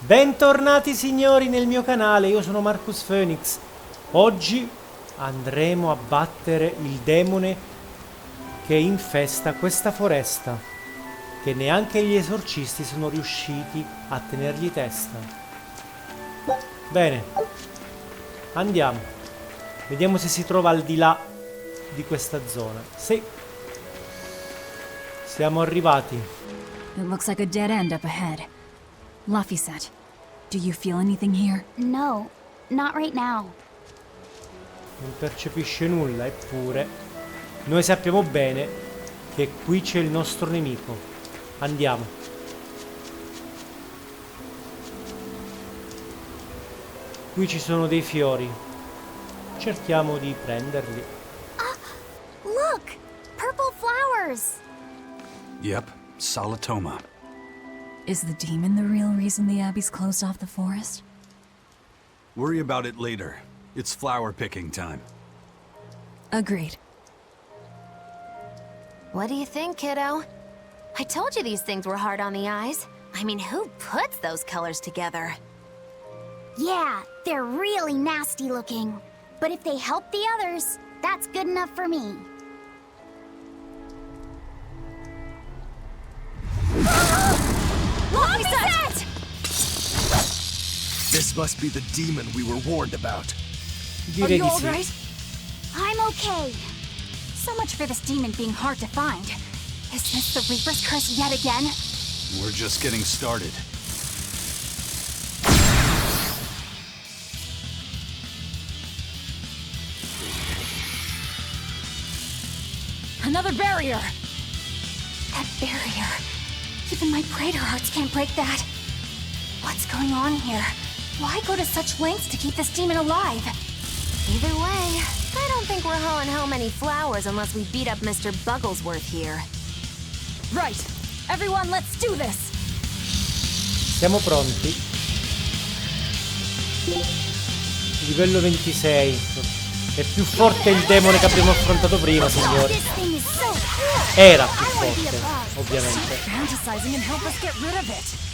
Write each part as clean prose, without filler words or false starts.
Bentornati signori nel mio canale, io sono Marcus Phoenix. Oggi andremo a battere il demone che infesta questa foresta, che neanche gli esorcisti sono riusciti a tenergli testa. Bene, andiamo. Vediamo se si trova al di là di questa zona. Sì, siamo arrivati. It looks like a dead end up ahead. Laphicet, do you feel anything here? No, not right now. Non percepisce nulla, eppure noi sappiamo bene che qui c'è il nostro nemico. Andiamo. Qui ci sono dei fiori. Cerchiamo di prenderli. Look! Purple flowers! Yep, Solitoma. Is the demon the real reason the Abbey's closed off the forest? Worry about it later. It's flower picking time. Agreed. What do you think, kiddo? I told you these things were hard on the eyes. I mean, who puts those colors together? Yeah, they're really nasty looking. But if they help the others, that's good enough for me. Laphicet! This must be the demon we were warned about. Direi di sì. Right? I'm okay. So much for this demon being hard to find. Is this the Reaper's curse yet again? We're just getting started. Another barrier! That barrier. Even my praetor hearts can't break that. What's going on here? Why go to such lengths to keep this demon alive? Either way, I don't think we're hauling home any flowers unless we beat up Mr. Bugglesworth here. Right! Everyone, let's do this! Siamo pronti. Livello 26. È più forte il demone che abbiamo affrontato prima, signori. This thing is so cool! Era più I wanna be forte, above. ovviamente. Fantasizing and help us get rid of it!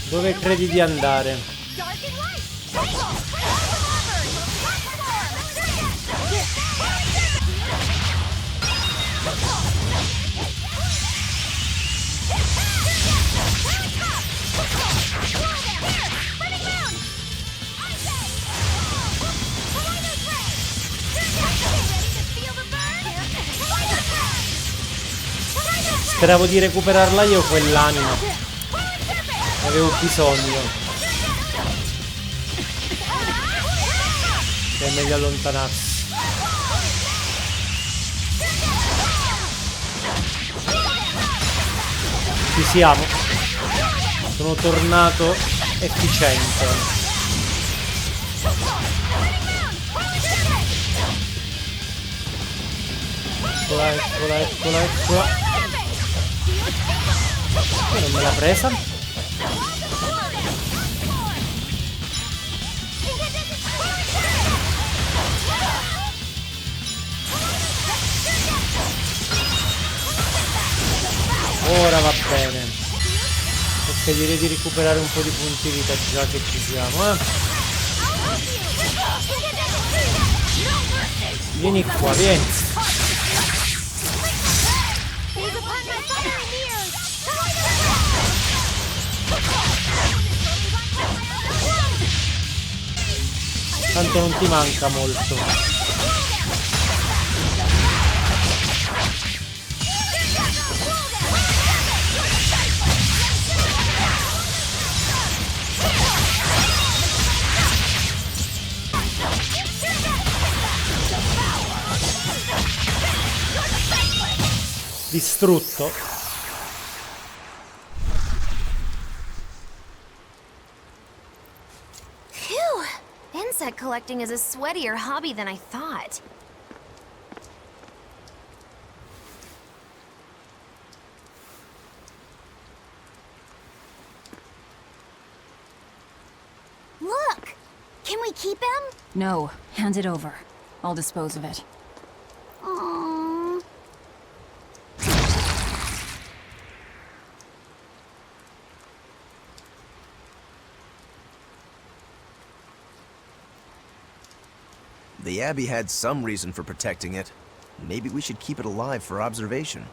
Dove credi di andare? Speravo di recuperarla io quell'anima. Ne avevo bisogno. È meglio allontanarsi. Ci siamo. Sono tornato efficiente. Eccola, eccola, eccola, eccola. Io non me l'ha presa. Ora va bene. Ok, direi di recuperare un po' di punti vita già che ci siamo, Vieni qua, vieni. Tanto non ti manca molto. Distrutto. Phew! Insect collecting is a sweatier hobby than I thought. we keep him? No, hand it over. I'll dispose of it. Aww. The Abbey had some reason for protecting it. Maybe we should keep it alive for observation.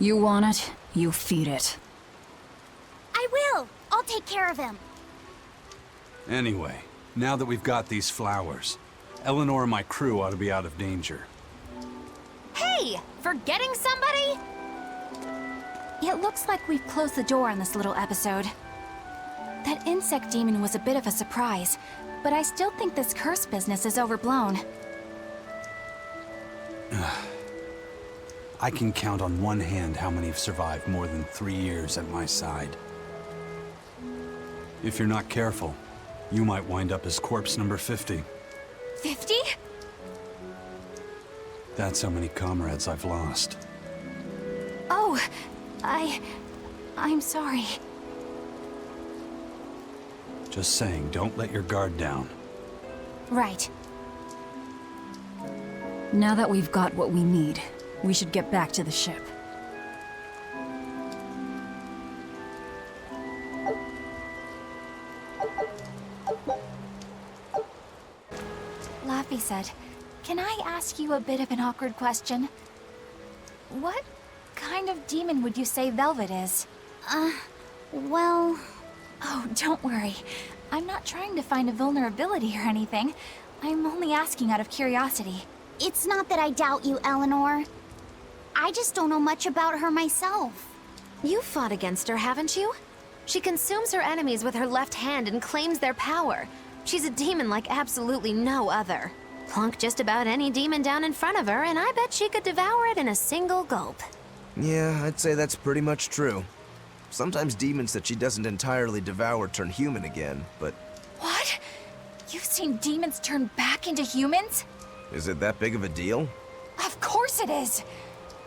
You want it, you feed it. I will. I'll take care of him. Anyway, now that we've got these flowers, Eleanor and my crew ought to be out of danger. Hey, forgetting somebody? It looks like we've closed the door on this little episode. That insect demon was a bit of a surprise, but I still think this curse business is overblown. I can count on one hand how many have survived more than 3 years at my side. If you're not careful, you might wind up as corpse number 50. 50? That's how many comrades I've lost. Oh, I'm sorry. Just saying, don't let your guard down. Right. Now that we've got what we need, we should get back to the ship. Laffy said, "Can I ask you a bit of an awkward question? What kind of demon would you say Velvet is?" Well... Oh, don't worry. I'm not trying to find a vulnerability or anything. I'm only asking out of curiosity. It's not that I doubt you, Eleanor. I just don't know much about her myself. You fought against her, haven't you? She consumes her enemies with her left hand and claims their power. She's a demon like absolutely no other. Plunk just about any demon down in front of her, and I bet she could devour it in a single gulp. Yeah, I'd say that's pretty much true. Sometimes demons that she doesn't entirely devour turn human again, but... What? You've seen demons turn back into humans? Is it that big of a deal? Of course it is!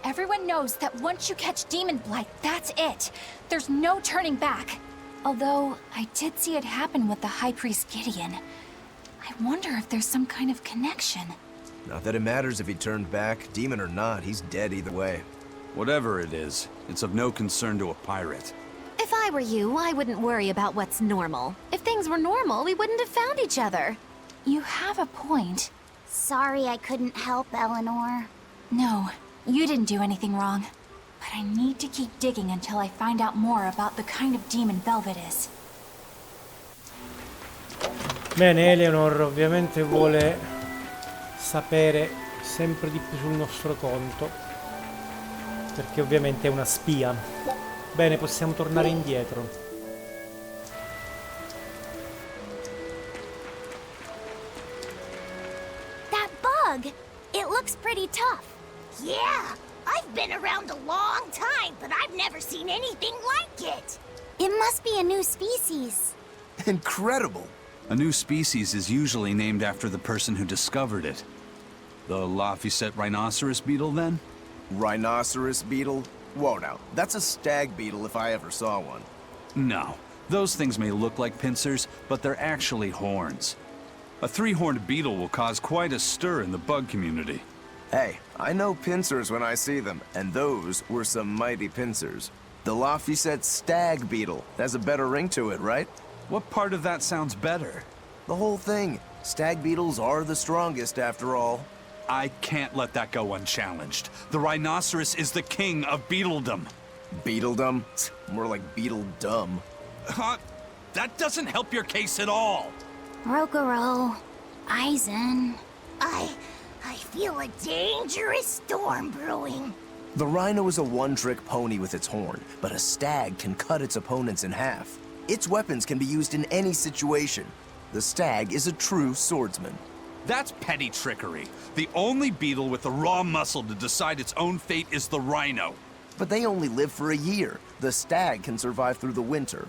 Everyone knows that once you catch demon blight, that's it. There's no turning back. Although, I did see it happen with the High Priest Gideon. I wonder if there's some kind of connection. Not that it matters if he turned back, demon or not, he's dead either way. Whatever it is, it's of no concern to a pirate. If I were you, I wouldn't worry about what's normal. If things were normal, we wouldn't have found each other. You have a point. Sorry I couldn't help, Eleanor. No, you didn't do anything wrong. But I need to keep digging until I find out more about the kind of demon Velvet is. Bene, Eleanor ovviamente vuole sapere sempre di più sul nostro conto, perché ovviamente è una spia. Bene, possiamo tornare indietro. That bug! It looks pretty tough. Yeah, I've been around a long time, but I've never seen anything like it. It must be a new species. Incredible! A new species is usually named after the person who discovered it. The Laphicet rhinoceros beetle, then? Rhinoceros beetle? Whoa now, that's a stag beetle if I ever saw one. No. Those things may look like pincers, but they're actually horns. A three-horned beetle will cause quite a stir in the bug community. Hey, I know pincers when I see them, and those were some mighty pincers. The Laphicet stag beetle has a better ring to it, right? What part of that sounds better? The whole thing. Stag beetles are the strongest after all. I can't let that go unchallenged. The rhinoceros is the king of beetledom. Beetledom? More like beetle dumb. Huh? That doesn't help your case at all. Rokuro, Eizen. I feel a dangerous storm brewing. The rhino is a one-trick pony with its horn, but a stag can cut its opponents in half. Its weapons can be used in any situation. The stag is a true swordsman. That's petty trickery. The only beetle with the raw muscle to decide its own fate is the rhino. But they only live for a year. The stag can survive through the winter.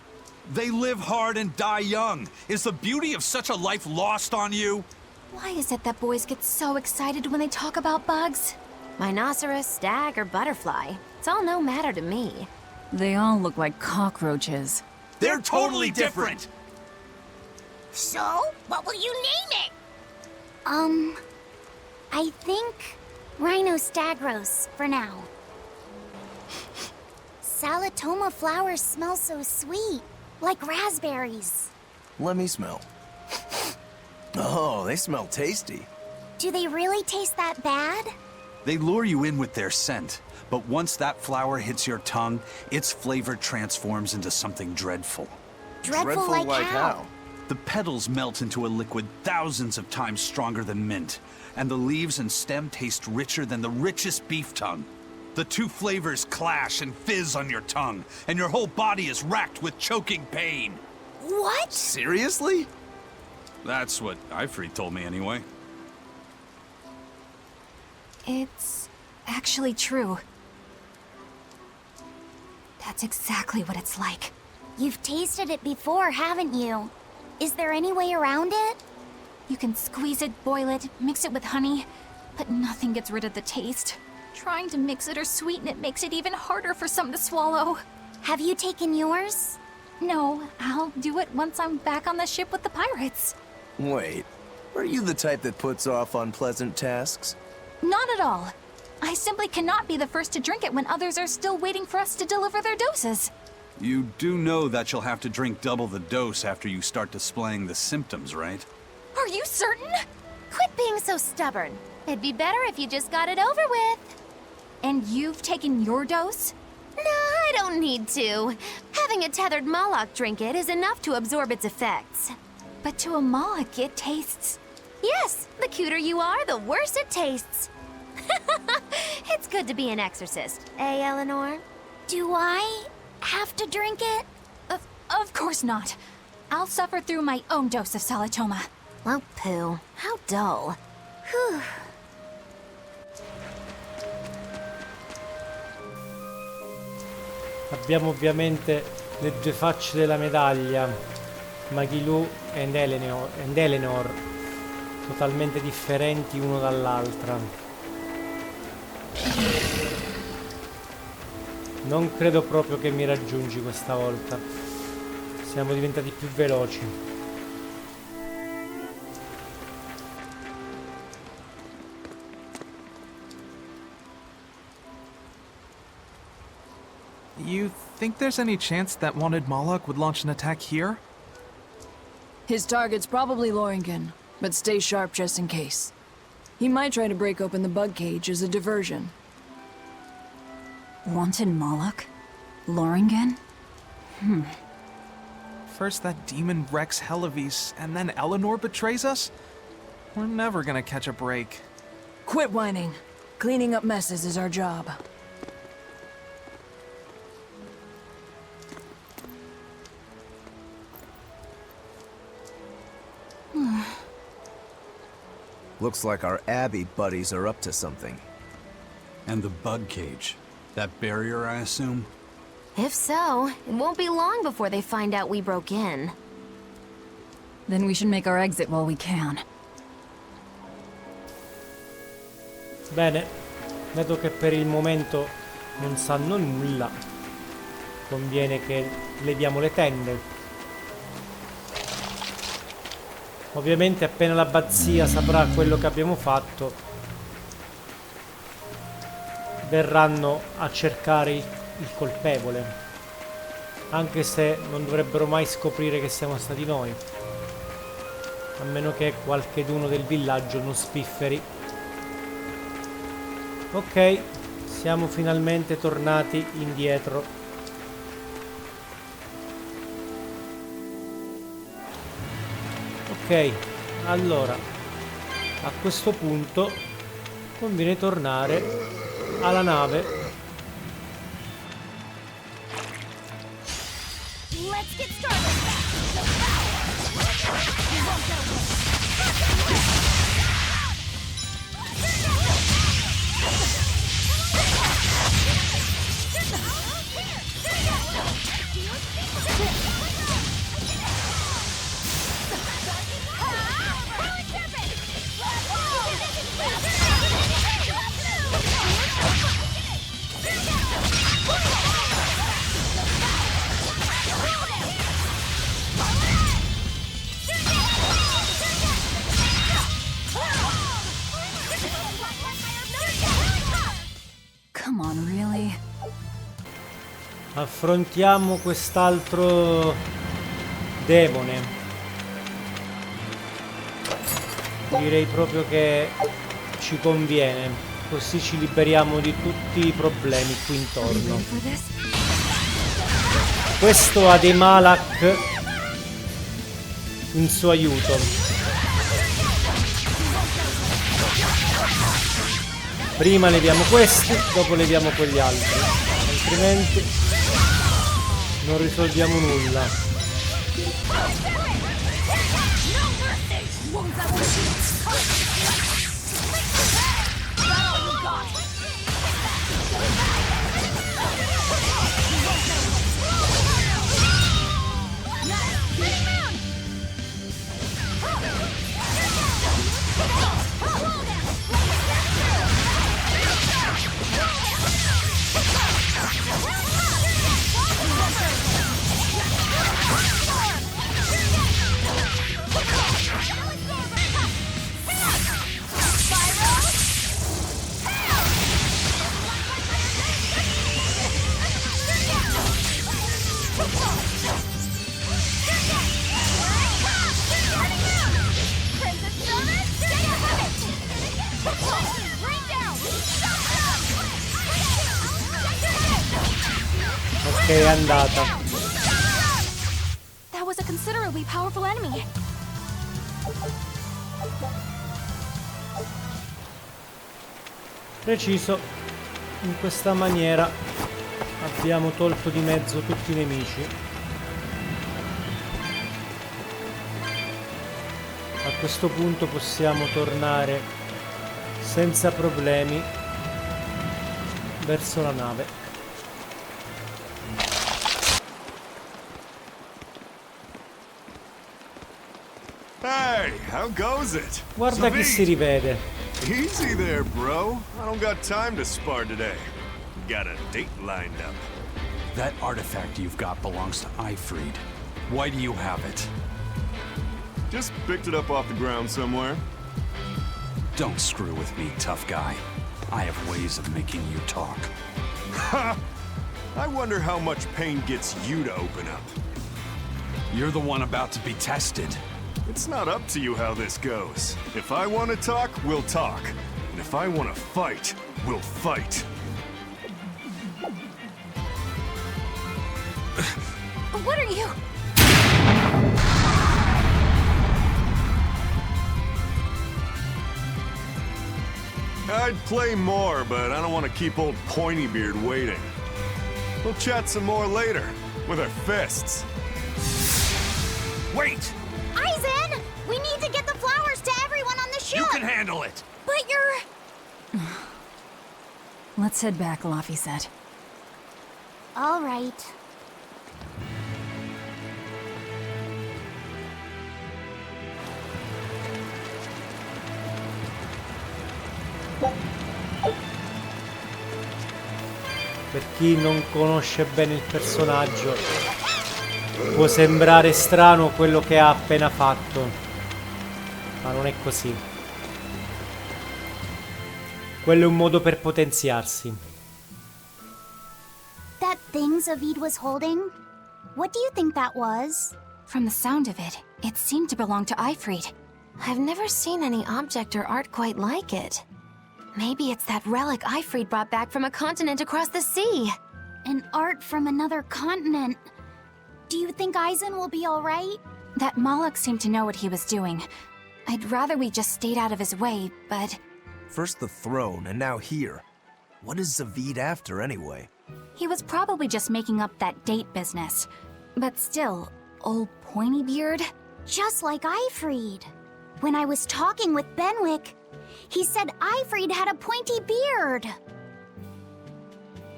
They live hard and die young. Is the beauty of such a life lost on you? Why is it that boys get so excited when they talk about bugs? Rhinoceros, stag, or butterfly. It's all no matter to me. They all look like cockroaches. They're totally different! So, what will you name it? I think Rhinostagros for now. Salatoma flowers smell so sweet, like raspberries. Let me smell. Oh, they smell tasty. Do they really taste that bad? They lure you in with their scent, but once that flower hits your tongue, its flavor transforms into something dreadful. Dreadful like how? The petals melt into a liquid thousands of times stronger than mint, and the leaves and stem taste richer than the richest beef tongue. The two flavors clash and fizz on your tongue, and your whole body is racked with choking pain. What? Seriously? That's what Ifrit told me anyway. It's actually true. That's exactly what it's like. You've tasted it before, haven't you? Is there any way around it? You can squeeze it, boil it, mix it with honey, but nothing gets rid of the taste. Trying to mix it or sweeten it makes it even harder for some to swallow. Have you taken yours? No, I'll do it once I'm back on the ship with the pirates. Wait, are you the type that puts off unpleasant tasks? Not at all. I simply cannot be the first to drink it when others are still waiting for us to deliver their doses. You do know that you'll have to drink double the dose after you start displaying the symptoms, right? Are you certain? Quit being so stubborn. It'd be better if you just got it over with. And you've taken your dose? No, I don't need to. Having a tethered Moloch drink it is enough to absorb its effects. But to a Moloch, it tastes... Yes, the cuter you are, the worse it tastes. It's good to be an exorcist, eh, Eleanor? Do I have to drink it? Of course not. I'll suffer through my own dose of Salatoma. Well, pooh, how dull. Whew. Abbiamo ovviamente le due facce della medaglia, Magilu ed Eleanor, totalmente differenti uno dall'altra. Non credo proprio che mi raggiungi questa volta. Siamo diventati più veloci. You think there's any chance that wanted Moloch would launch an attack here? His target's probably Loringen, but stay sharp just in case. He might try to break open the bug cage as a diversion. Wanted Moloch? Loringen? First that demon Rex Helivis, and then Eleanor betrays us? We're never gonna catch a break. Quit whining. Cleaning up messes is our job. Looks like our Abbey buddies are up to something. And the bug cage. That barrier, I assume? If so, it won't be long before they find out we broke in. Then we should make our exit while we can. Bene, dato che per il momento non sanno nulla, conviene che leviamo le tende. Ovviamente appena l'abbazia saprà quello che abbiamo fatto, verranno a cercare il colpevole, anche se non dovrebbero mai scoprire che siamo stati noi, a meno che qualcheduno del villaggio non spifferi. Ok, siamo finalmente tornati indietro. Ok, allora a questo punto conviene tornare alla nave. Let's get started. affrontiamo quest'altro demone. Direi proprio che ci conviene, così ci liberiamo di tutti i problemi qui intorno. Questo ha dei Malak in suo aiuto. Prima leviamo questi, dopo leviamo quegli altri, altrimenti non risolviamo nulla. Ok, è andata. That was a considerably powerful enemy. Preciso, in questa maniera abbiamo tolto di mezzo tutti i nemici. A questo punto possiamo tornare senza problemi verso la nave. Hey, how goes it? Guarda chi si rivede. Easy there, bro. I don't got time to spar today. Got a date lined up. That artifact you've got belongs to Ifried. Why do you have it? Just picked it up off the ground somewhere. Don't screw with me, tough guy. I have ways of making you talk. Ha! I wonder how much pain gets you to open up. You're the one about to be tested. It's not up to you how this goes. If I want to talk, we'll talk. And if I want to fight, we'll fight. What are you? I'd play more, but I don't want to keep old Pointybeard waiting. We'll chat some more later, with our fists. Wait! Eizen! We need to get the flowers to everyone on the ship! You can handle it! But you're... Let's head back, Laffy said. All right. Per chi non conosce bene il personaggio, può sembrare strano quello che ha appena fatto, ma non è così. Quello è un modo per potenziarsi. That thing ZAVEID was holding? What do you think that was? From the sound of it, it seemed to belong to Ifried. I've never seen any object or art quite like it. Maybe it's that relic Ifried brought back from a continent across the sea. An art from another continent. Do you think Eizen will be all right? That Malak seemed to know what he was doing. I'd rather we just stayed out of his way, but... First the throne, and now here. What is ZAVEID after, anyway? He was probably just making up that date business. But still, old Pointybeard? Just like Ifried. When I was talking with Benwick, he said Ifried had a pointy beard.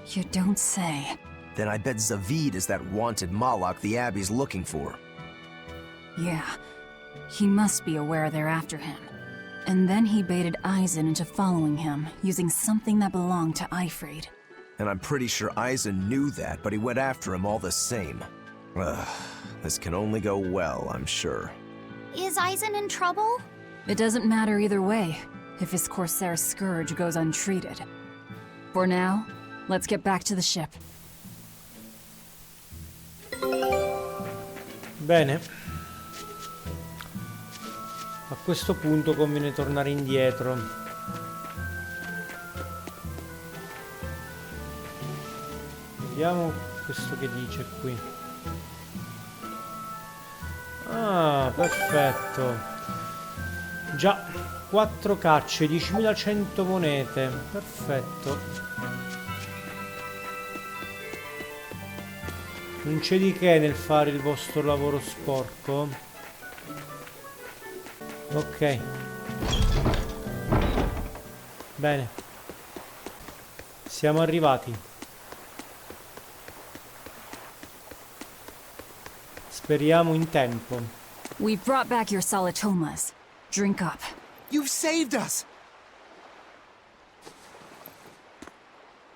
You don't say. Then I bet ZAVEID is that wanted Malak the Abbey's looking for. Yeah. He must be aware they're after him. And then he baited Eizen into following him, using something that belonged to Ifried. And I'm pretty sure Eizen knew that, but he went after him all the same. Ugh, this can only go well, I'm sure. Is Eizen in trouble? It doesn't matter either way, if his Corsair scourge goes untreated. For now, let's get back to the ship. Bene. A questo punto conviene tornare indietro. Vediamo questo che dice qui. Ah, perfetto. Già, 4 cacce, 10.100 monete. Perfetto. Non c'è di che nel fare il vostro lavoro sporco. Ok. Bene. Siamo arrivati. Speriamo in tempo. We brought back your solitomas. Drink up. You've saved us!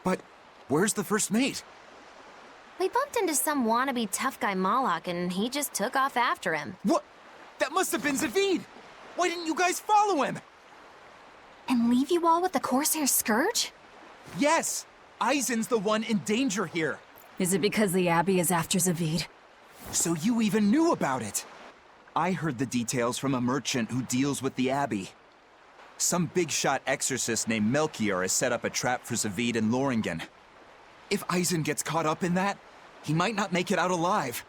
But where's the first mate? We bumped into some wannabe tough guy Moloch, and he just took off after him. What? That must have been ZAVEID! Why didn't you guys follow him? And leave you all with the Corsair Scourge? Yes! Eizen's the one in danger here. Is it because the Abbey is after ZAVEID? So you even knew about it? I heard the details from a merchant who deals with the Abbey. Some big-shot exorcist named Melchior has set up a trap for ZAVEID and Loringen. If Eizen gets caught up in that, he might not make it out alive.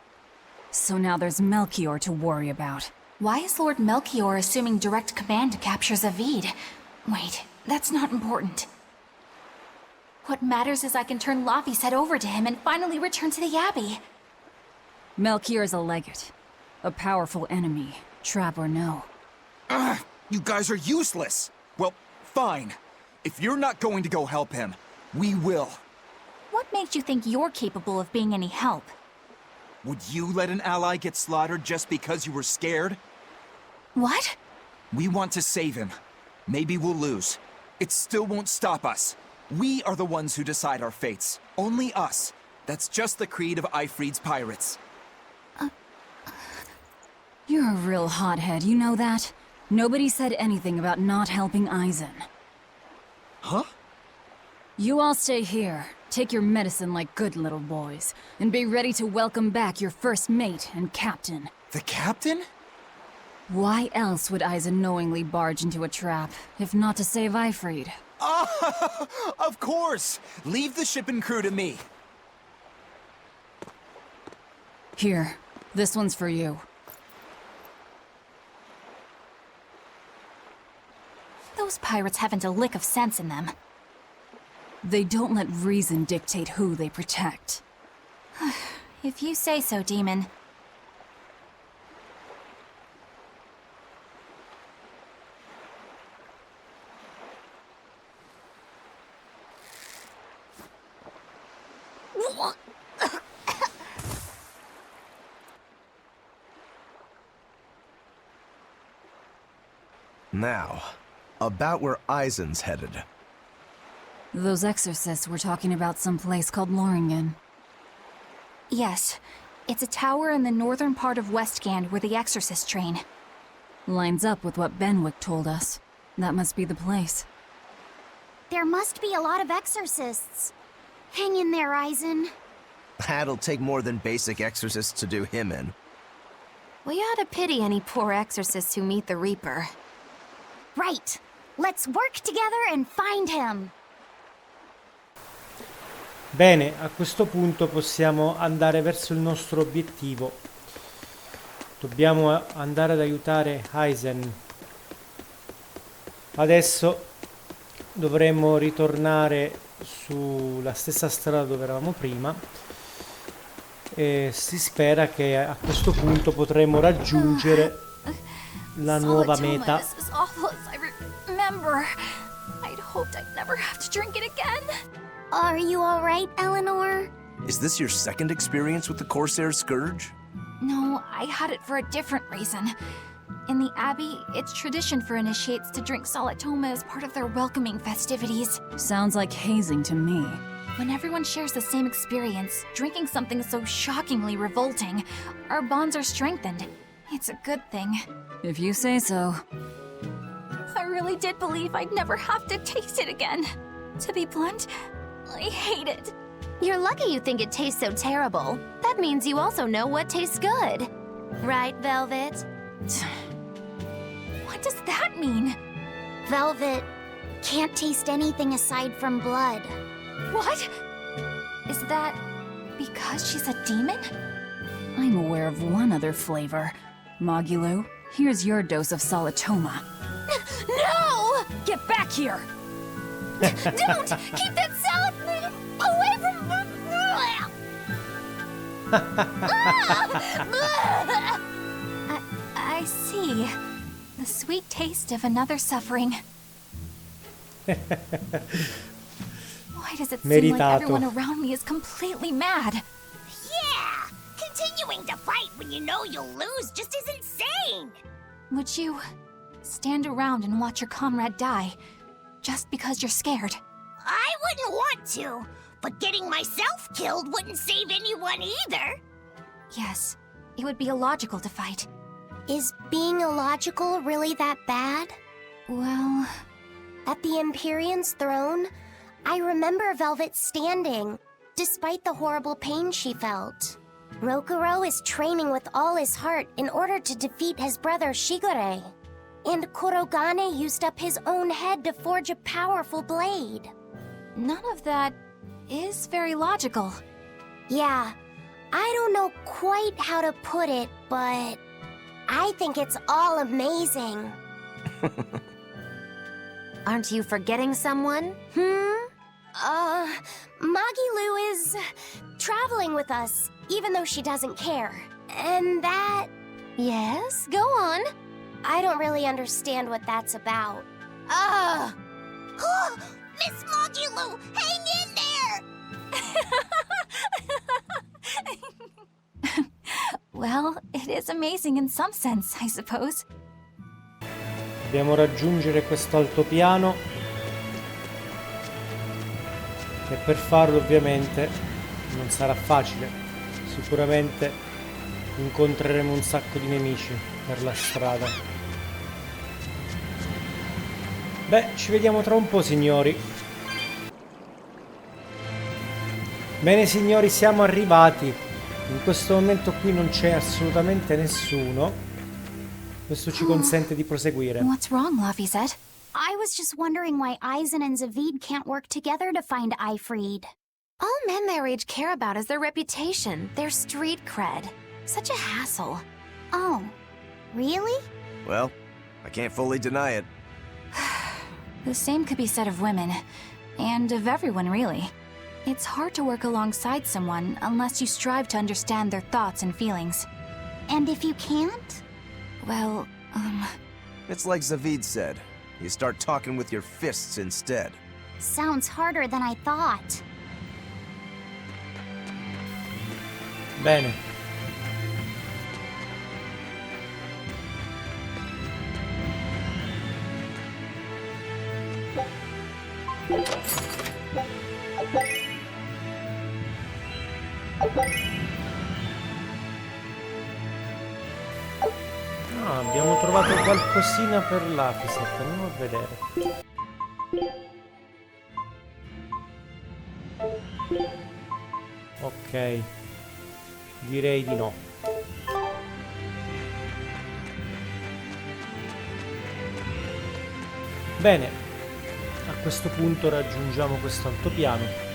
So now there's Melchior to worry about. Why is Lord Melchior assuming direct command to capture ZAVEID? Wait, that's not important. What matters is I can turn Lavi's head over to him and finally return to the Abbey. Melchior's a legate. A powerful enemy, trap or no. Ugh, you guys are useless! Well, fine. If you're not going to go help him, we will. What makes you think you're capable of being any help? Would you let an ally get slaughtered just because you were scared? What? We want to save him. Maybe we'll lose. It still won't stop us. We are the ones who decide our fates. Only us. That's just the creed of Ifrid's pirates. You're a real hothead, you know that? Nobody said anything about not helping Eizen. Huh? You all stay here, take your medicine like good little boys, and be ready to welcome back your first mate and captain. The captain? Why else would Eizen knowingly barge into a trap, if not to save Ifrid? Ah, of course! Leave the ship and crew to me. Here, this one's for you. Those pirates haven't a lick of sense in them. They don't let reason dictate who they protect. If you say so, Demon. Now, about where Eizen's headed. Those exorcists were talking about some place called Loringen. Yes. It's a tower in the northern part of Westgand where the exorcists train. Lines up with what Benwick told us. That must be the place. There must be a lot of exorcists. Hang in there, Eizen. That'll take more than basic exorcists to do him in. We ought to pity any poor exorcists who meet the Reaper. Right. Let's work together and find him. Bene, a questo punto possiamo andare verso il nostro obiettivo. Dobbiamo andare ad aiutare Eizen. Adesso dovremmo ritornare sulla stessa strada dove eravamo prima e si spera che a questo punto potremo raggiungere la nuova meta. This is awful as I remember. I'd hoped I'd never have to drink it again. Are you all right, Eleanor? Is this your second experience with the Corsair Scourge? No, I had it for a different reason. In the Abbey, it's tradition for initiates to drink Solitoma as part of their welcoming festivities. Sounds like hazing to me. When everyone shares the same experience, drinking something so shockingly revolting, our bonds are strengthened. It's a good thing. If you say so. I really did believe I'd never have to taste it again. To be blunt, I hate it. You're lucky you think it tastes so terrible. That means you also know what tastes good. Right, Velvet? What does that mean? Velvet can't taste anything aside from blood. What? Is that because she's a demon? I'm aware of one other flavor. Magulu, here's your dose of Solitoma. No! Get back here! Don't! Keep that salad away from I see. The sweet taste of another suffering. Why does it seem like everyone around me is completely mad? Yeah! Continuing to fight when you know you'll lose just is insane! Would you stand around and watch your comrade die just because you're scared? I wouldn't want to, but getting myself killed wouldn't save anyone either. Yes, it would be illogical to fight. Is being illogical really that bad? Well, at the Emperion's throne, I remember Velvet standing, despite the horrible pain she felt. Rokuro is training with all his heart in order to defeat his brother Shigure. And Kurogane used up his own head to forge a powerful blade. None of that is very logical. Yeah, I don't know quite how to put it, but I think it's all amazing. Aren't you forgetting someone? Magilu is traveling with us, even though she doesn't care. And that... Yes, go on. I don't really understand what that's about. Miss Magilu, hang in there! Well, it is amazing in some sense, I suppose. Dobbiamo raggiungere questo altopiano e per farlo ovviamente non sarà facile. Sicuramente incontreremo un sacco di nemici per la strada. Beh, ci vediamo tra un po', signori. Bene, signori, siamo arrivati. In questo momento qui non c'è assolutamente nessuno. Questo ci consente di proseguire. What's wrong, Laphicet? I was just wondering why Eizen and ZAVEID can't work together to find Aifreed. All men their age care about is their reputation, their street cred. Such a hassle. Oh, really? Well, I can't fully deny it. The same could be said of women, and of everyone, really. It's hard to work alongside someone unless you strive to understand their thoughts and feelings. And if you can't? Well, It's like ZAVEID said. You start talking with your fists instead. Sounds harder than I thought. Bene. Ah, abbiamo trovato qualcosina per Laphicet, andiamo a vedere. Ok, direi di no. Bene, a questo punto raggiungiamo questo altopiano.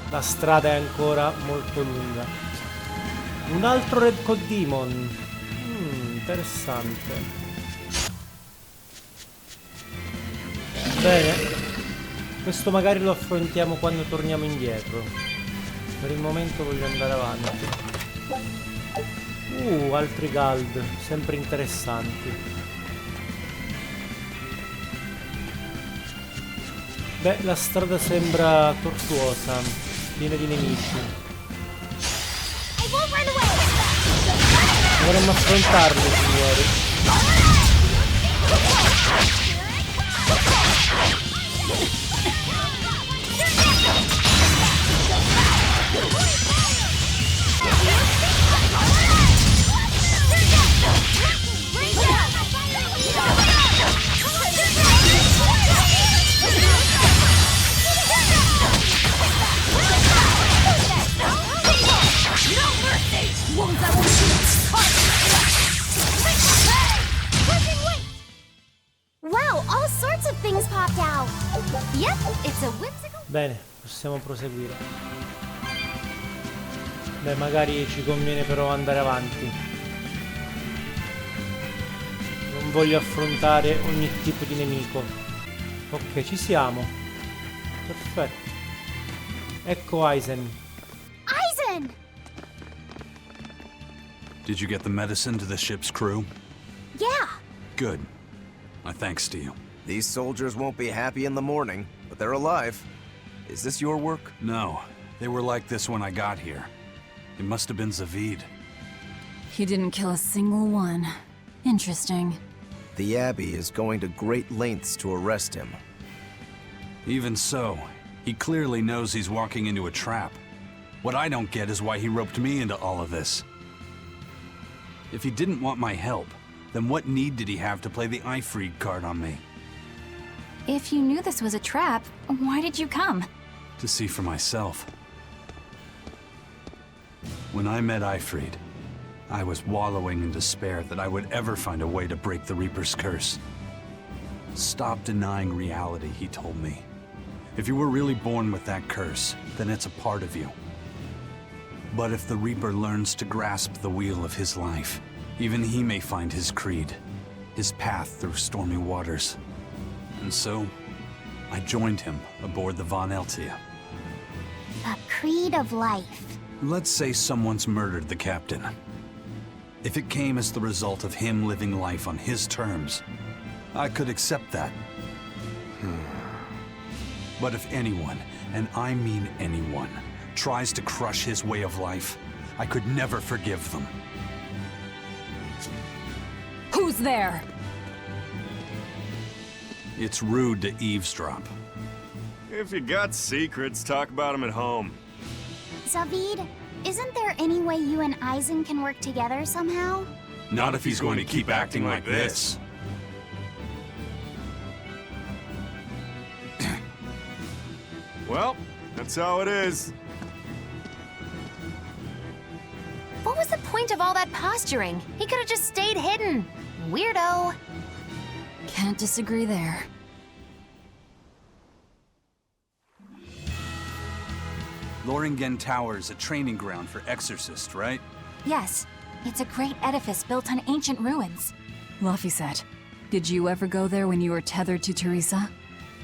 La strada è ancora molto lunga. Un altro Red Code Demon. Interessante. Bene. Questo magari lo affrontiamo quando torniamo indietro. Per il momento voglio andare avanti. Altri Gald. Sempre interessanti. Beh, la strada sembra tortuosa. Piena di nemici. Dovremmo affrontarli, signori. It's a whimsical. Bene, possiamo proseguire. Beh, magari ci conviene però andare avanti. Non voglio affrontare ogni tipo di nemico. Ok, ci siamo. Perfetto. Ecco Eizen. Eizen! Did you get the medicine to the ship's crew? Yeah. Good. My thanks to you. These soldiers won't be happy in the morning, but they're alive. Is this your work? No, they were like this when I got here. It must have been ZAVEID. He didn't kill a single one. Interesting. The Abbey is going to great lengths to arrest him. Even so, he clearly knows he's walking into a trap. What I don't get is why he roped me into all of this. If he didn't want my help, then what need did he have to play the ISCRIVITI card on me? If you knew this was a trap, why did you come? To see for myself. When I met ISCRIVITI, I was wallowing in despair that I would ever find a way to break the Reaper's curse. Stop denying reality, he told me. If you were really born with that curse, then it's a part of you. But if the Reaper learns to grasp the wheel of his life, even he may find his creed, his path through stormy waters. And so, I joined him aboard the Von Eltia. A creed of life. Let's say someone's murdered the captain. If it came as the result of him living life on his terms, I could accept that. But if anyone, and I mean anyone, tries to crush his way of life, I could never forgive them. Who's there? It's rude to eavesdrop. If you got secrets, talk about them at home. ZAVEID, isn't there any way you and Eizen can work together somehow? Not if he's going to keep acting like this. Well, that's how it is. What was the point of all that posturing? He could have just stayed hidden. Weirdo. Can't disagree there. Loringen Tower is a training ground for exorcists, right? Yes, it's a great edifice built on ancient ruins. Laphicet, did you ever go there when you were tethered to Teresa?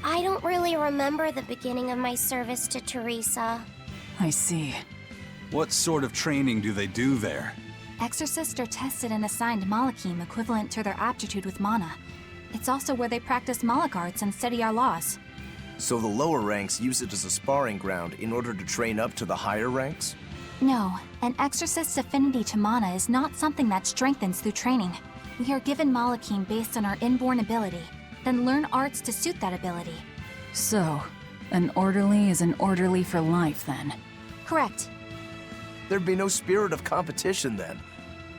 I don't really remember the beginning of my service to Teresa. I see. What sort of training do they do there? Exorcists are tested and assigned Malachim equivalent to their aptitude with mana. It's also where they practice Malach arts and study our laws. So the lower ranks use it as a sparring ground in order to train up to the higher ranks? No, an exorcist's affinity to mana is not something that strengthens through training. We are given Malachim based on our inborn ability, then learn arts to suit that ability. So, an orderly is an orderly for life, then? Correct. There'd be no spirit of competition then.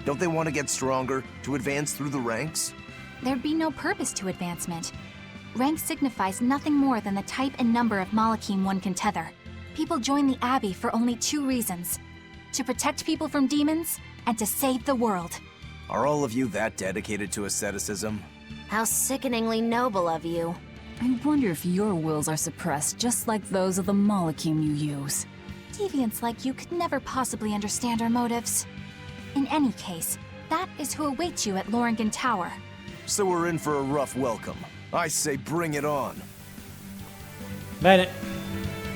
Don't they want to get stronger, to advance through the ranks? There'd be no purpose to advancement. Rank signifies nothing more than the type and number of Malachim one can tether. People join the Abbey for only two reasons: to protect people from demons, and to save the world. Are all of you that dedicated to asceticism? How sickeningly noble of you. I wonder if your wills are suppressed just like those of the Malachim you use. Deviants like you could never possibly understand our motives. In any case, that is who awaits you at Loringen Tower. So we're in for a rough welcome. I say bring it on. Bene,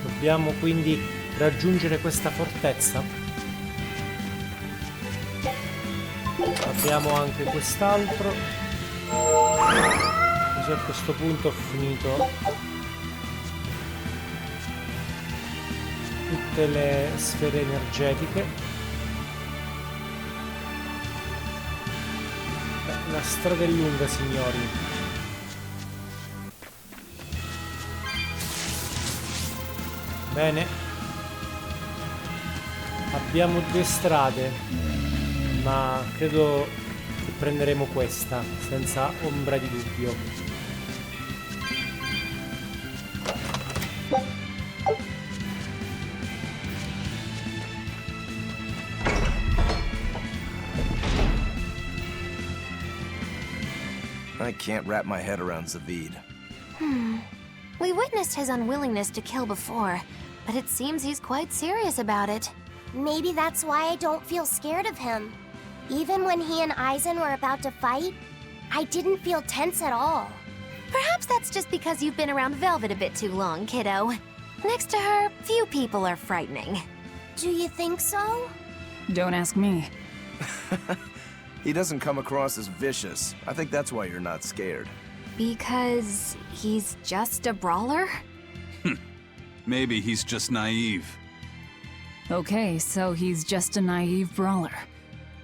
dobbiamo quindi raggiungere questa fortezza. Abbiamo anche quest'altro. Così a questo punto ho finito tutte le sfere energetiche. Beh, la strada è lunga, signori. Bene, abbiamo due strade, ma credo che prenderemo questa, senza ombra di dubbio. I can't wrap my head around ZAVEID. We witnessed his unwillingness to kill before, but it seems he's quite serious about it. Maybe that's why I don't feel scared of him. Even when he and Eizen were about to fight, I didn't feel tense at all. Perhaps that's just because you've been around Velvet a bit too long, kiddo. Next to her, few people are frightening. Do you think so? Don't ask me. He doesn't come across as vicious. I think that's why you're not scared. Because he's just a brawler? Maybe he's just naive. Okay, so he's just a naive brawler.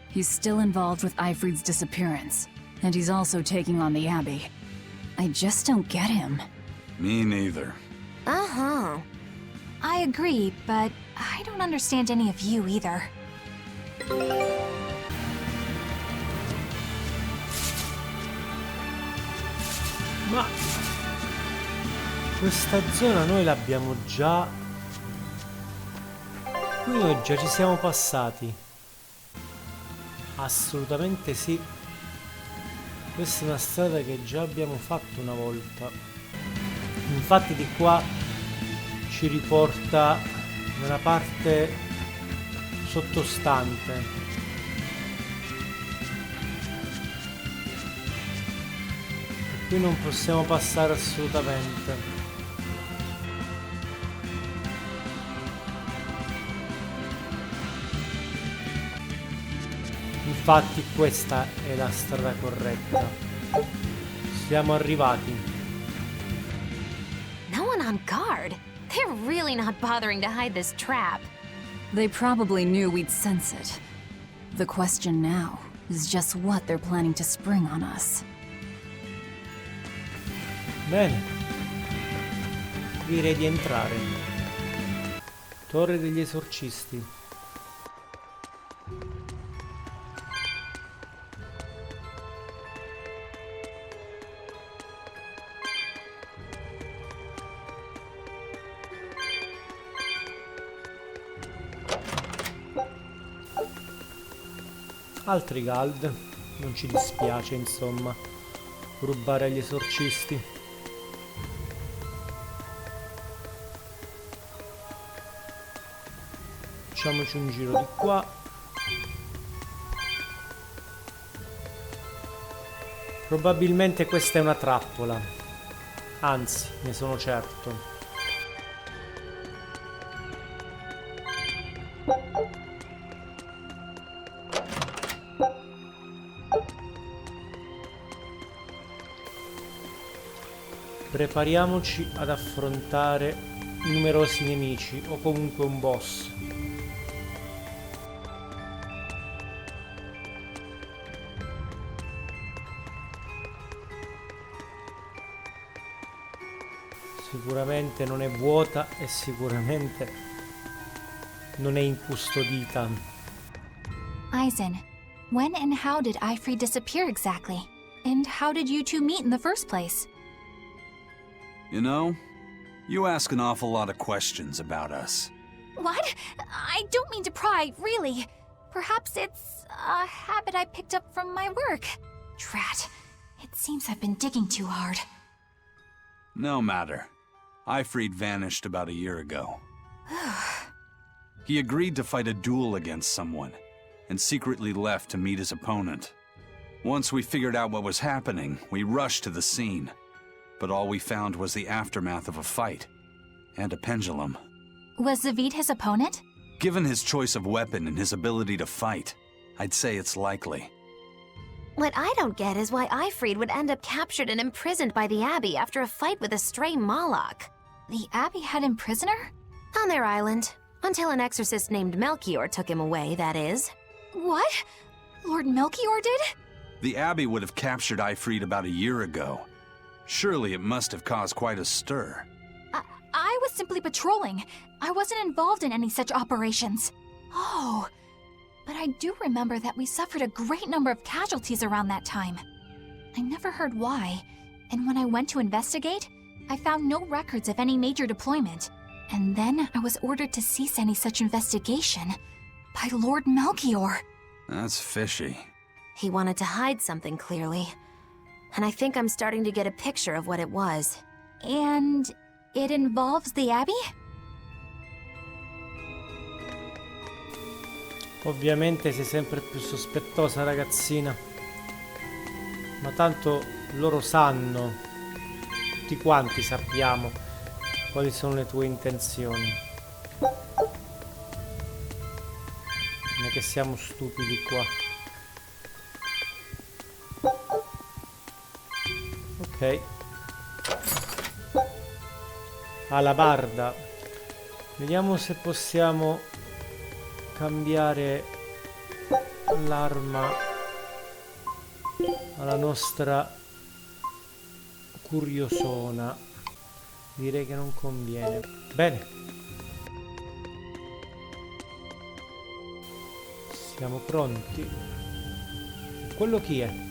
He's still involved with Eifried's disappearance, and he's also taking on the Abbey. I just don't get him. Me neither. Uh-huh. I agree, but I don't understand any of you either. Ma questa zona noi l'abbiamo già... Qui noi già ci siamo passati. Assolutamente sì. Questa è una strada che già abbiamo fatto una volta. Infatti di qua ci riporta nella parte sottostante. Qui non possiamo passare assolutamente. Infatti questa è la strada corretta. Siamo arrivati. No one on guard. They're really not bothering to hide this trap. They probably knew we'd sense it. The question now is just what they're planning to spring on us. Bene. Direi di entrare. Torre degli esorcisti. Altri Gald, non ci dispiace insomma rubare agli esorcisti. Facciamoci un giro di qua. Probabilmente questa è una trappola, anzi ne sono certo. Prepariamoci ad affrontare numerosi nemici o comunque un boss. Sicuramente non è vuota e sicuramente non è incustodita. Eizen, when and how did Eifried disappear exactly? And how did you two meet in the first place? You know, you ask an awful lot of questions about us. What? I don't mean to pry, really. Perhaps it's a habit I picked up from my work. Drat. It seems I've been digging too hard. No matter. Eifried vanished about a year ago. He agreed to fight a duel against someone, and secretly left to meet his opponent. Once we figured out what was happening, we rushed to the scene. But all we found was the aftermath of a fight, and a pendulum. Was ZAVEID his opponent? Given his choice of weapon and his ability to fight, I'd say it's likely. What I don't get is why Eifried would end up captured and imprisoned by the Abbey after a fight with a stray Moloch. The Abbey had him prisoner? On their island. Until an exorcist named Melchior took him away, that is. What? Lord Melchior did? The Abbey would have captured Eifried about a year ago. Surely it must have caused quite a stir. I was simply patrolling. I wasn't involved in any such operations. Oh, but I do remember that we suffered a great number of casualties around that time. I never heard why, and when I went to investigate, I found no records of any major deployment. And then I was ordered to cease any such investigation by Lord Melchior. That's fishy. He wanted to hide something, clearly. And I think I'm starting to get a picture of what it was. And It involves the Abbey? Ovviamente sei sempre più sospettosa, ragazzina. Ma tanto loro sanno, tutti quanti sappiamo quali sono le tue intenzioni. Non è che siamo stupidi qua. Ok. Alabarda. Vediamo se possiamo cambiare l'arma alla nostra curiosona. Direi che non conviene. Bene. Siamo pronti. Quello chi è?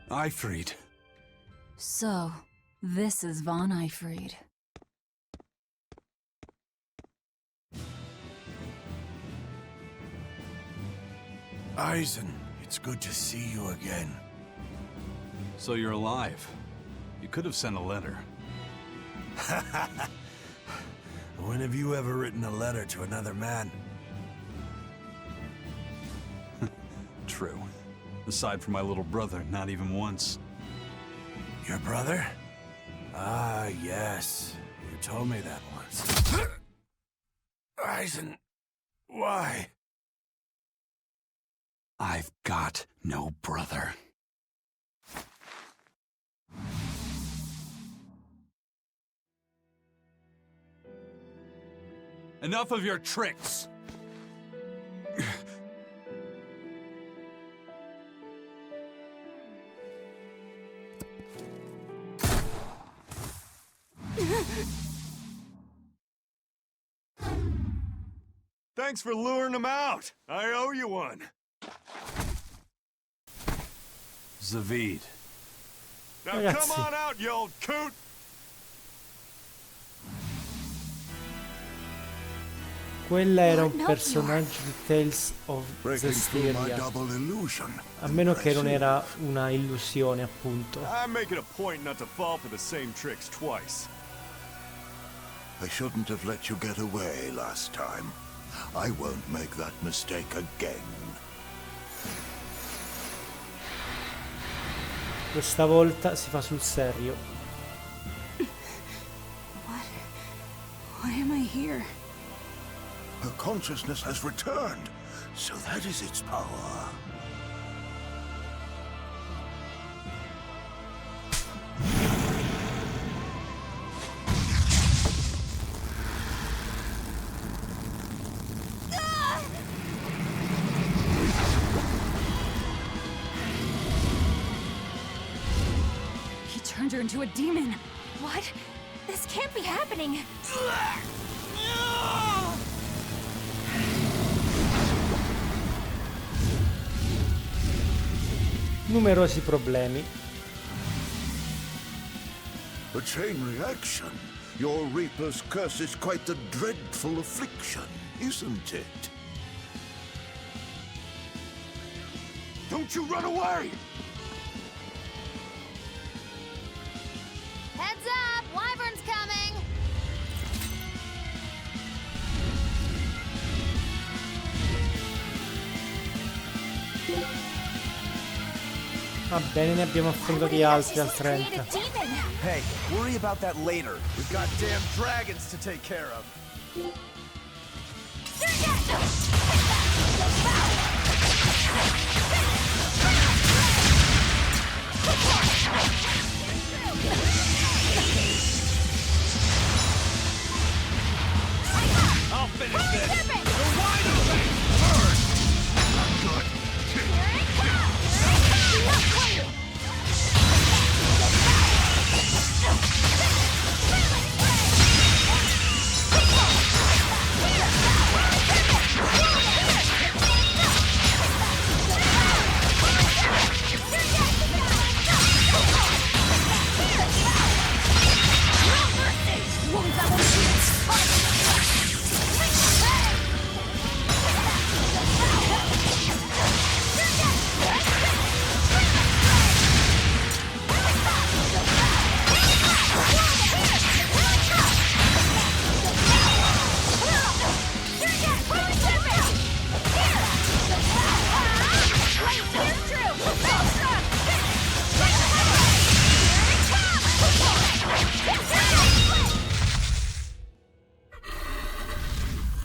Eifried. So, this is von Eifried. Eizen, it's good to see you again. So you're alive. You could have sent a letter. When have you ever written a letter to another man? True. Aside from my little brother, not even once. Your brother? Ah, yes. You told me that once. Eizen, why? I've got no brother. Enough of your tricks! Thanks for luring him out. I owe you one. ZAVEID. Now Ragazzi. come on out, you old coot! Quella era un Melchior. personaggio di Tales of Breaking through my Berseria. double illusion. A meno che non era una illusione, appunto. I make it a point not to fall for the same tricks twice. I shouldn't have let you get away last time. I won't make that mistake again. Questa volta si fa sul serio. Why am I here? Her consciousness has returned, so that is its power. He turned her into a demon. What? This can't be happening. Numerosi problemi. A chain reaction. Your Reaper's curse is quite a dreadful affliction, isn't it? Don't you run away! Heads up! Wyvern's coming! Va bene, ne abbiamo affrontati altri al 30. Hey, worry about that later. We've got damn dragons to take care of. I'll finish this! You're wide open! Burn! Not good.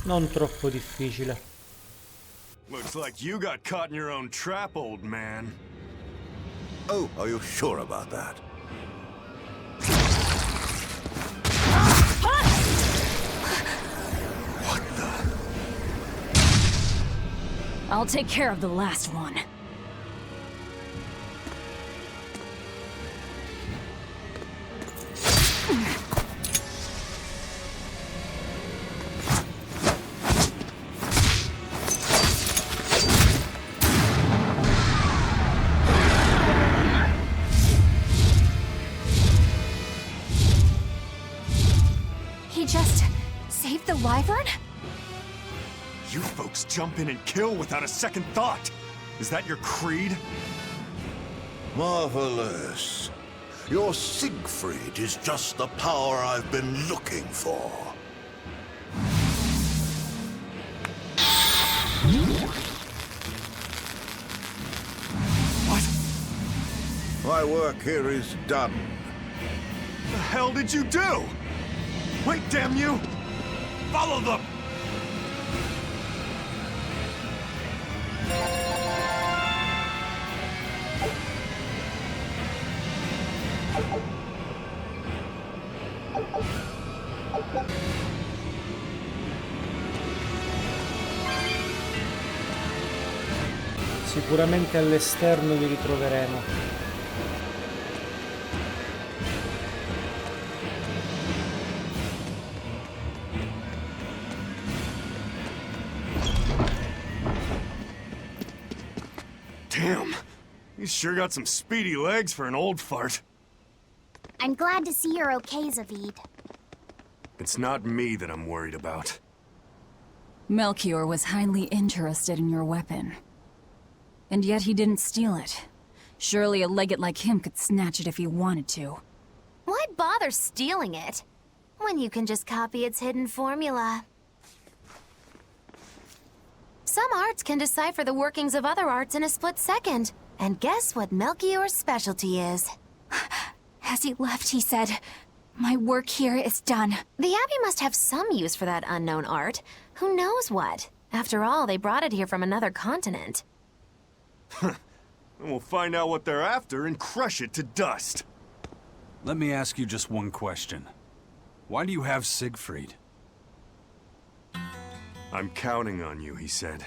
Non troppo difficile. Looks like you got caught in your own trap, old man. Oh, are you sure about that? What the? I'll take care of the last one. He just saved the wyvern? You folks jump in and kill without a second thought. Is that your creed? Marvelous. Your Siegfried is just the power I've been looking for. What? My work here is done. The hell did you do? Wait, damn you! Follow them! Sicuramente all'esterno li ritroveremo. Damn, he's sure got some speedy legs for an old fart. I'm glad to see you're okay, ZAVEID. It's not me that I'm worried about. Melchior was highly interested in your weapon. And yet he didn't steal it. Surely a legate like him could snatch it if he wanted to. Why bother stealing it when you can just copy its hidden formula? Some arts can decipher the workings of other arts in a split second. And guess what Melchior's specialty is? As he left, he said, "My work here is done." The Abbey must have some use for that unknown art. Who knows what? After all, they brought it here from another continent. And we'll find out what they're after and crush it to dust. Let me ask you just one question. Why do you have Siegfried? I'm counting on you, he said.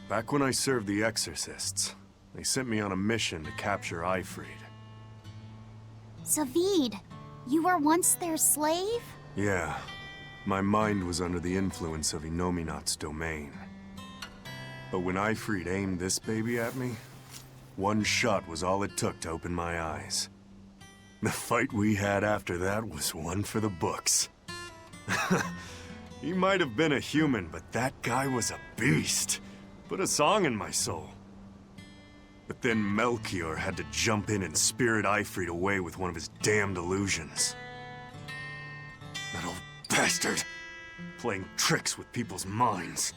Back when I served the Exorcists, they sent me on a mission to capture Eifried. ZAVEID, you were once their slave? Yeah. My mind was under the influence of Inominat's domain. But when Eifried aimed this baby at me, one shot was all it took to open my eyes. The fight we had after that was one for the books. He might have been a human, but that guy was a beast. Put a song in my soul. But then Melchior had to jump in and spirit Eifried away with one of his damned illusions. That old bastard! Playing tricks with people's minds.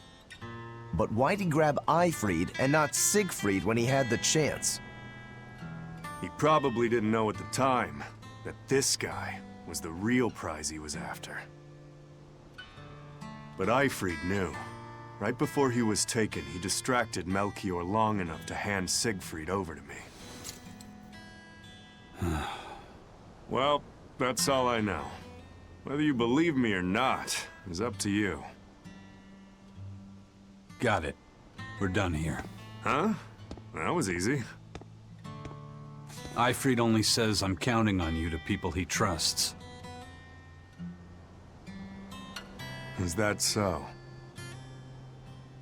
But why'd he grab Eifried and not Siegfried when he had the chance? He probably didn't know at the time that this guy was the real prize he was after. But Eifried knew. Right before he was taken, he distracted Melchior long enough to hand Siegfried over to me. Well, that's all I know. Whether you believe me or not is up to you. Got it. We're done here. Huh? That was easy. Eifried only says I'm counting on you to people he trusts. Is that so?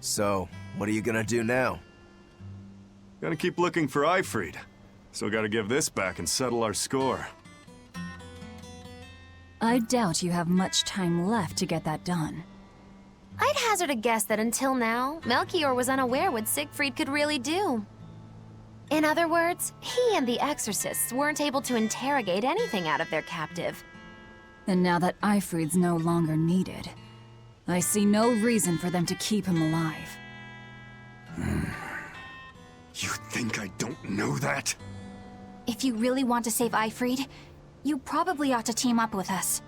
So, what are you gonna do now? Gotta keep looking for Eifried. Still gotta give this back and settle our score. I doubt you have much time left to get that done. I'd hazard a guess that until now, Melchior was unaware what Siegfried could really do. In other words, he and the Exorcists weren't able to interrogate anything out of their captive. And now that Eifried's no longer needed, I see no reason for them to keep him alive. You think I don't know that? If you really want to save Eifried, you probably ought to team up with us.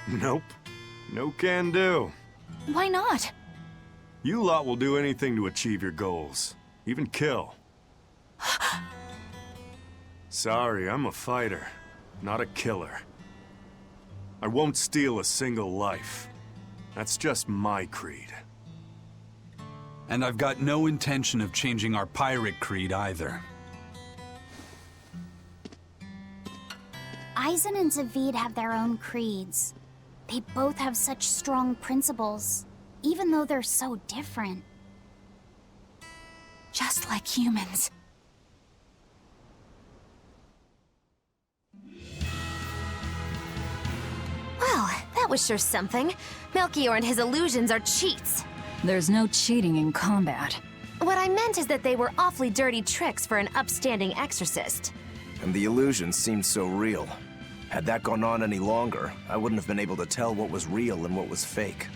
Nope. No can do. Why not? You lot will do anything to achieve your goals. Even kill. Sorry, I'm a fighter, not a killer. I won't steal a single life. That's just my creed. And I've got no intention of changing our pirate creed either. Eizen and ZAVEID have their own creeds. They both have such strong principles, even though they're so different. Just like humans. Well, that was sure something. Melchior and his illusions are cheats. There's no cheating in combat. What I meant is that they were awfully dirty tricks for an upstanding exorcist. And the illusions seemed so real. Had that gone on any longer, I wouldn't have been able to tell what was real and what was fake.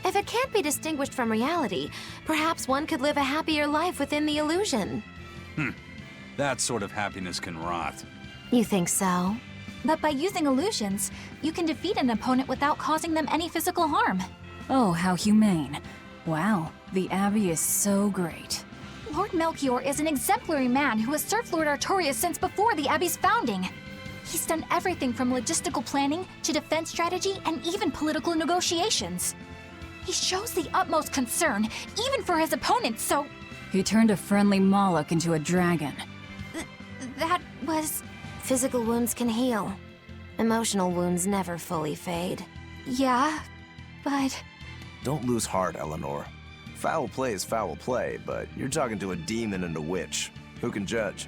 If it can't be distinguished from reality, perhaps one could live a happier life within the illusion. That sort of happiness can rot. You think so? But by using illusions, you can defeat an opponent without causing them any physical harm. Oh, how humane. Wow, the Abbey is so great. Lord Melchior is an exemplary man who has served Lord Artorias since before the Abbey's founding. He's done everything from logistical planning to defense strategy and even political negotiations. He shows the utmost concern, even for his opponents, so... He turned a friendly Moloch into a dragon. That was... Physical wounds can heal. Emotional wounds never fully fade. Yeah, but... Don't lose heart, Eleanor. Foul play is foul play, but you're talking to a demon and a witch. Who can judge?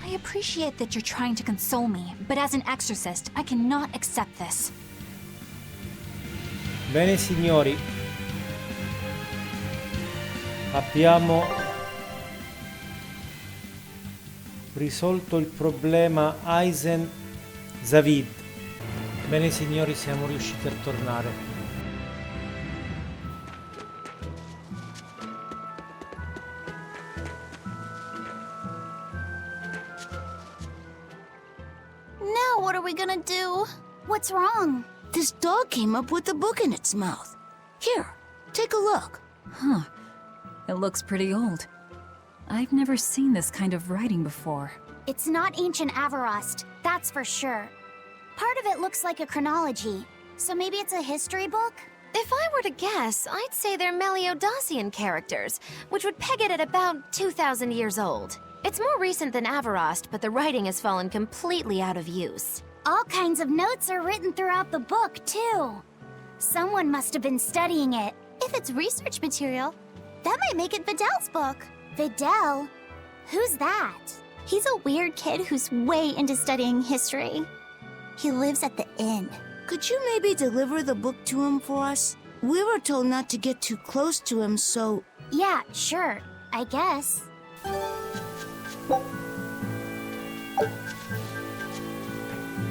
I appreciate that you're trying to console me, but as an exorcist, I cannot accept this. Bene signori, abbiamo risolto il problema Eizen-ZAVEID. Bene signori, siamo riusciti a tornare. Now what are we gonna do? What's wrong? This dog came up with a book in its mouth. Here, take a look. Huh. It looks pretty old. I've never seen this kind of writing before. It's not ancient Avarost, that's for sure. Part of it looks like a chronology, so maybe it's a history book? If I were to guess, I'd say they're Meliodosian characters, which would peg it at about 2,000 years old. It's more recent than Avarost, but the writing has fallen completely out of use. All kinds of notes are written throughout the book, too. Someone must have been studying it. If it's research material, that might make it Videl's book. Videl? Who's that? He's a weird kid who's way into studying history. He lives at the inn. Could you maybe deliver the book to him for us? We were told not to get too close to him, so... Yeah, sure. I guess.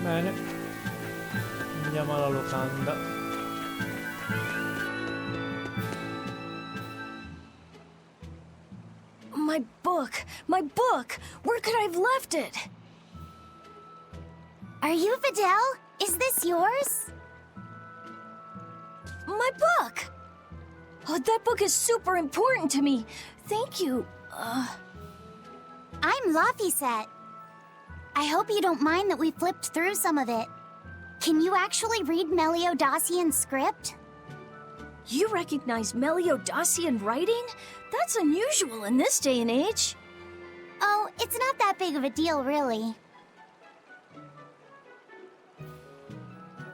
Bene, andiamo alla locanda. My book! My book! Where could I have left it? Are you Videl? Is this yours? My book! Oh, that book is super important to me. Thank you. I'm Laphicet. I hope you don't mind that we flipped through some of it. Can you actually read Meliodosian script? You recognize Meliodosian writing? That's unusual in this day and age. Oh, it's not that big of a deal, really.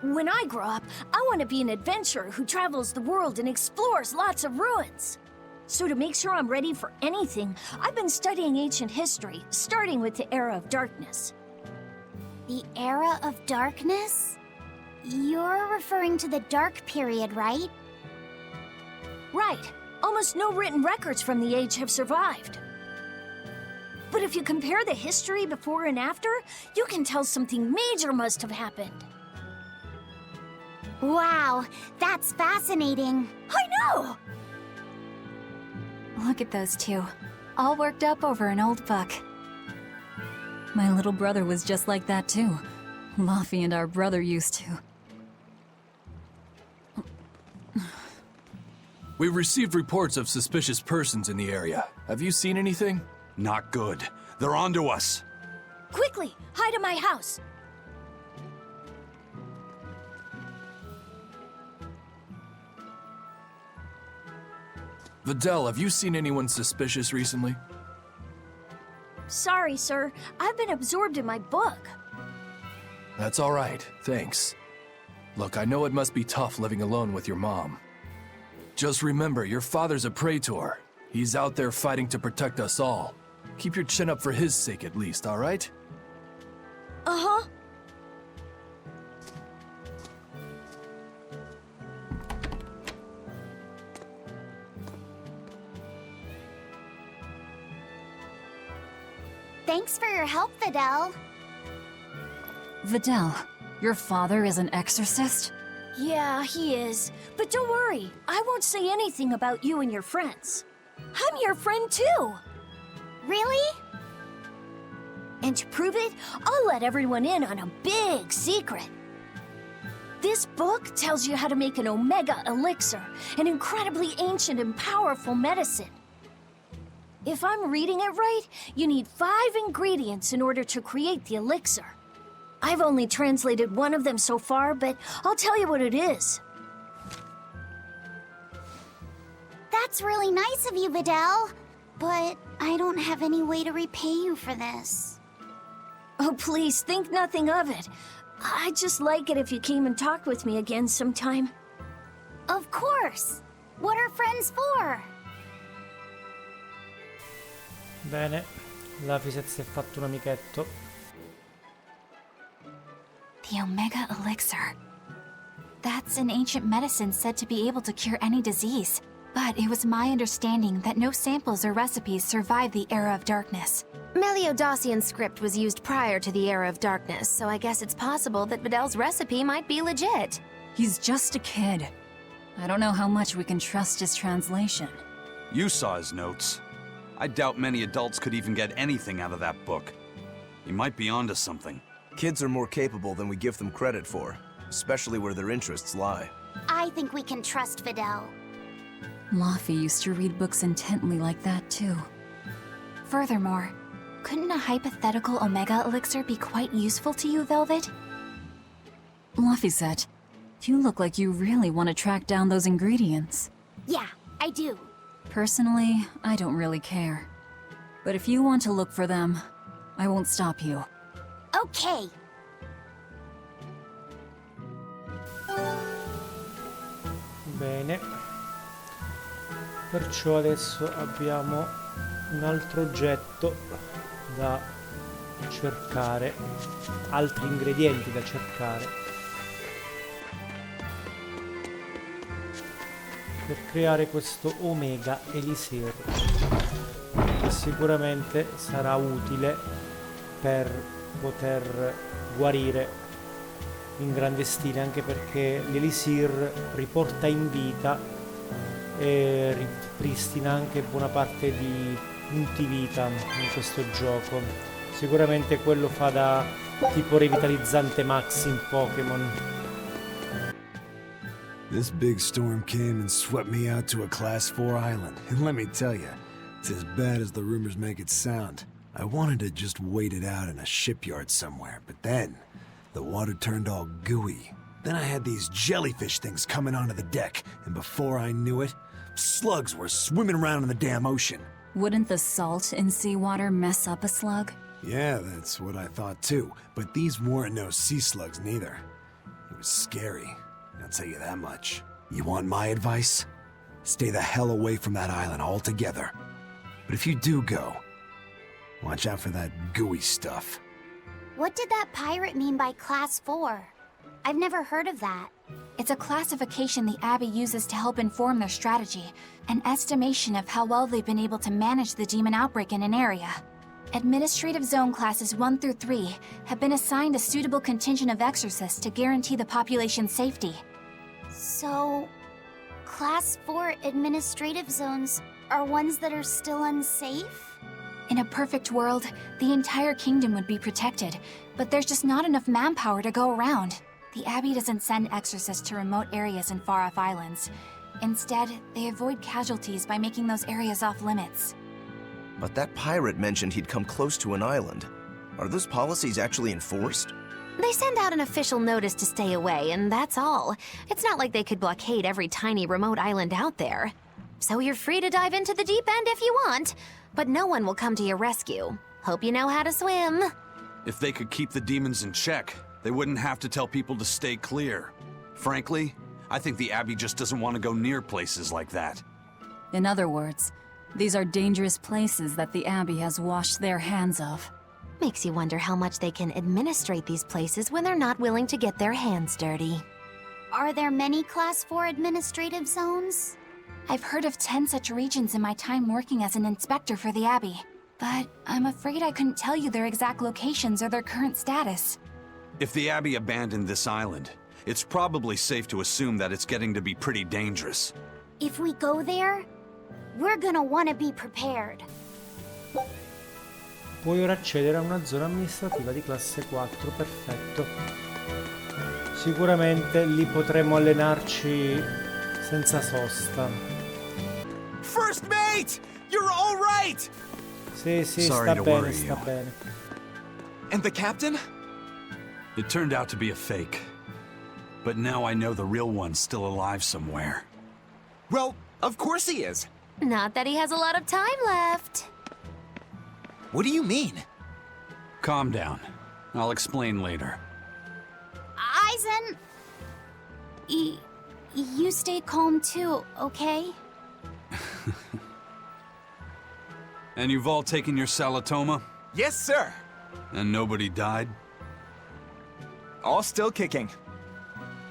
When I grow up, I want to be an adventurer who travels the world and explores lots of ruins. So to make sure I'm ready for anything, I've been studying ancient history, starting with the Era of Darkness. The Era of Darkness? You're referring to the Dark Period, right? Right. Almost no written records from the age have survived. But if you compare the history before and after, you can tell something major must have happened. Wow, that's fascinating. I know! Look at those two, all worked up over an old book. My little brother was just like that too. Laffy and our brother used to. We received reports of suspicious persons in the area. Have you seen anything? Not good. They're onto us. Quickly, hide in my house. Vidal, have you seen anyone suspicious recently? Sorry, sir. I've been absorbed in my book. That's all right, thanks. Look, I know it must be tough living alone with your mom. Just remember, your father's a praetor. He's out there fighting to protect us all. Keep your chin up for his sake at least, all right? Uh-huh. Thanks for your help, Vidal. Vidal, your father is an exorcist? Yeah, he is. But don't worry, I won't say anything about you and your friends. I'm your friend too. Really? And to prove it, I'll let everyone in on a big secret. This book tells you how to make an Omega Elixir, an incredibly ancient and powerful medicine. If I'm reading it right, you need 5 ingredients in order to create the elixir. I've only translated one of them so far, but I'll tell you what it is. That's really nice of you, Vidal. But I don't have any way to repay you for this. Oh, please, think nothing of it. I'd just like it if you came and talked with me again sometime. Of course! What are friends for? Bene, Lafayette si è fatto un amichetto. The Omega Elixir. That's an ancient medicine said to be able to cure any disease. But it was my understanding that no samples or recipes survived the Era of Darkness. Meliodacian script was used prior to the Era of Darkness, so I guess it's possible that Vidal's recipe might be legit. He's just a kid. I don't know how much we can trust his translation. You saw his notes. I doubt many adults could even get anything out of that book. He might be onto something. Kids are more capable than we give them credit for, especially where their interests lie. I think we can trust Vidal. Laffy used to read books intently like that, too. Furthermore, couldn't a hypothetical Omega Elixir be quite useful to you, Velvet? Laffy, you look like you really want to track down those ingredients. Yeah, I do. Personally, I don't really care. But if you want to look for them, I won't stop you. Okay. Bene. Perciò adesso abbiamo un altro oggetto da cercare, altri ingredienti da cercare per creare questo Omega Elixir, che sicuramente sarà utile per poter guarire in grande stile, anche perché l'Elixir riporta in vita e ripristina anche buona parte di punti vita in questo gioco. Sicuramente quello fa da tipo revitalizzante max in Pokémon. This big storm came and swept me out to a Class 4 island, and let me tell you, it's as bad as the rumors make it sound. I wanted to just wait it out in a shipyard somewhere, but then the water turned all gooey. Then I had these jellyfish things coming onto the deck, and before I knew it, slugs were swimming around in the damn ocean. Wouldn't the salt in seawater mess up a slug? Yeah, that's what I thought too, but these weren't no sea slugs neither. It was scary, I'll tell you that much. You want my advice? Stay the hell away from that island altogether. But if you do go, watch out for that gooey stuff. What did that pirate mean by Class 4? I've never heard of that. It's a classification the Abbey uses to help inform their strategy, an estimation of how well they've been able to manage the demon outbreak in an area. Administrative Zone Classes 1 through 3 have been assigned a suitable contingent of exorcists to guarantee the population's safety. So, Class 4 administrative zones are ones that are still unsafe? In a perfect world, the entire kingdom would be protected, but there's just not enough manpower to go around. The Abbey doesn't send exorcists to remote areas and far-off islands. Instead, they avoid casualties by making those areas off limits. But that pirate mentioned he'd come close to an island. Are those policies actually enforced? They send out an official notice to stay away, and that's all. It's not like they could blockade every tiny remote island out there. So you're free to dive into the deep end if you want, but no one will come to your rescue. Hope you know how to swim. If they could keep the demons in check, they wouldn't have to tell people to stay clear. Frankly, I think the Abbey just doesn't want to go near places like that. In other words, these are dangerous places that the Abbey has washed their hands of. Makes you wonder how much they can administrate these places when they're not willing to get their hands dirty. Are there many Class 4 administrative zones? I've heard of 10 such regions in my time working as an inspector for the Abbey, but I'm afraid I couldn't tell you their exact locations or their current status. If the Abbey abandoned this island, it's probably safe to assume that it's getting to be pretty dangerous. If we go there, we're gonna want to be prepared. Puoi ora accedere a una zona amministrativa di classe 4, perfetto. Sicuramente lì potremo allenarci senza sosta. First mate! You're all right! Sì, Sorry sta to bene, worry sta you. bene. And the captain? It turned out to be a fake. But now I know the real one's still alive somewhere. Well, of course he is. Not that he has a lot of time left. What do you mean? Calm down. I'll explain later. Eizen! You stay calm too, okay? And you've all taken your Salatoma? Yes, sir. And nobody died? All still kicking.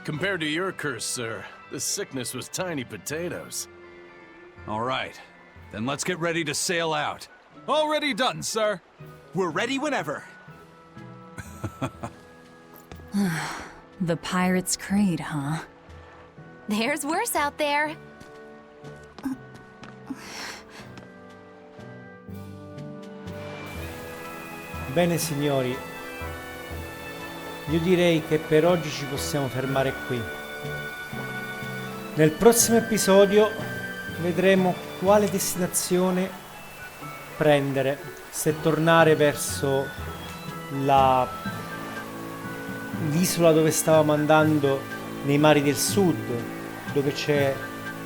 Compared to your curse, sir, this sickness was tiny potatoes. All right. Then let's get ready to sail out. Already done, sir. We're ready whenever. The Pirate's Creed, huh? There's worse out there. Bene signori, io direi che per oggi ci possiamo fermare qui. Nel prossimo episodio vedremo quale destinazione prendere, se tornare verso l'isola dove stavamo andando nei mari del sud, dove c'è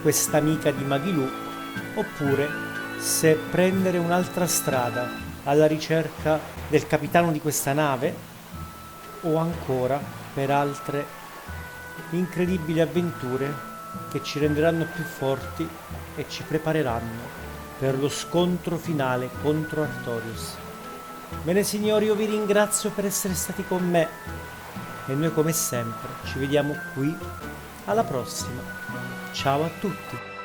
questa amica di Magilù, oppure se prendere un'altra strada alla ricerca del capitano di questa nave, o ancora per altre incredibili avventure che ci renderanno più forti e ci prepareranno per lo scontro finale contro Artorius. Bene signori, io vi ringrazio per essere stati con me e noi come sempre ci vediamo qui alla prossima. Ciao a tutti!